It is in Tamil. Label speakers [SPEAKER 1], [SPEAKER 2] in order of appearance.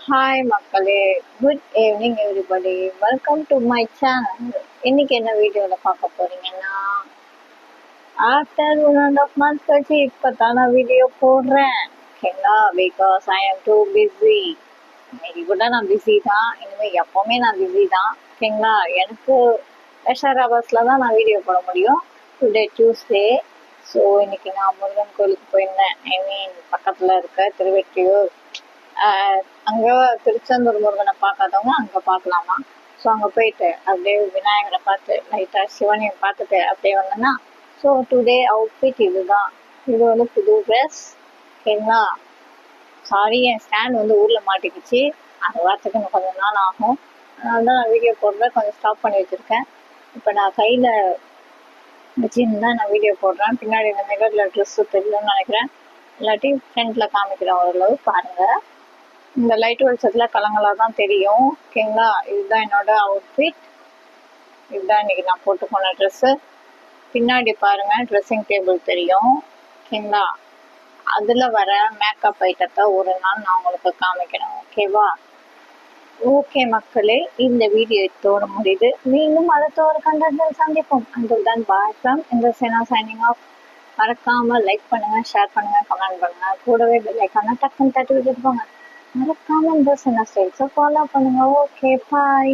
[SPEAKER 1] ஹாய் மக்களே, good evening everybody. Welcome to my channel. இன்னைக்கு என்ன வீடியோவில் பார்க்க போறீங்கன்னா, ஆஃப்டர் 1.5 months கழிச்சு இப்போ தான் நான் வீடியோ போடுறேன். ஓகேங்களா, பிகாஸ் ஐ ஆம் டூ பிஸி. இன்னைக்கு கூட நான் பிஸி தான், இனிமேல் எப்போவுமே நான் பிஸி தான். ஓகேங்களா, எனக்கு லெஷர் ஹவர்ஸில் தான் நான் வீடியோ போட முடியும். Today Tuesday. ஸோ இன்னைக்கு நான் முருகன் கோயிலுக்கு போயிருந்தேன். ஐ மீன் பக்கத்தில் இருக்க திருவெற்றியூர். அங்கே திருச்செந்தூர் முருகனை பார்க்காதவங்க அங்கே பார்க்கலாமா. ஸோ அங்கே போயிட்டு அப்படியே விநாயகரை பார்த்து லைட்டாக சிவனையும் பார்த்துட்டு அப்படியே வந்தேன்னா, ஸோ டுடே அவுட்ஃபிட் இதுதான். இது வந்து புது ட்ரெஸ். ஓகேங்களா, சாரி என் ஸ்டாண்ட் வந்து ஊரில் மாட்டிக்கிச்சு. அதை வரத்துக்கு இன்னும் கொஞ்சம் நாள் ஆகும். அதனால தான் நான் வீடியோ போடுறேன், கொஞ்சம் ஸ்டாப் பண்ணி வச்சுருக்கேன். இப்போ நான் கையில் வச்சுருந்தா நான் வீடியோ போடுறேன். பின்னாடி இந்த மிரரில் ட்ரெஸ்ஸு தெரியலன்னு நினைக்கிறேன், இல்லாட்டி ஃப்ரண்ட்டில் காமிக்கிறேன். ஓரளவு பாருங்கள், இந்த லைட் வெளிச்சத்தில் கலங்களாக தான் தெரியும். ஓகேங்களா, இதுதான் என்னோட அவுட்ஃபிட். இதுதான் இன்னைக்கு நான் போட்டு போன ட்ரெஸ்ஸு. பின்னாடி பாருங்கள், ட்ரெஸ்ஸிங் டேபிள் தெரியும். ஓகேங்களா, அதில் வர மேக்கப் ஐட்டத்தை ஒரு நாள் நான் உங்களுக்கு காமிக்கிறேன். ஓகேவா? ஓகே மக்களே, இந்த வீடியோ இதோட முடியுது. மீண்டும் அடுத்த ஒரு கண்டென்ட்டில் சந்திப்போம். அண்டில் தென் பாய் ஃப்ரம் இந்த சேனா சைனிங் ஆஃப். மறக்காமல் லைக் பண்ணுங்கள், ஷேர் பண்ணுங்கள், கமெண்ட் பண்ணுங்கள். கூடவே பெல் ஐக்கானை டக்குன்னு தட்டி விட்டுட்டு போங்க. மறக்காம இந்த சேனா ஸ்டைல்ஸை ஃபாலோ பண்ணுங்கள். ஓகே, பாய்.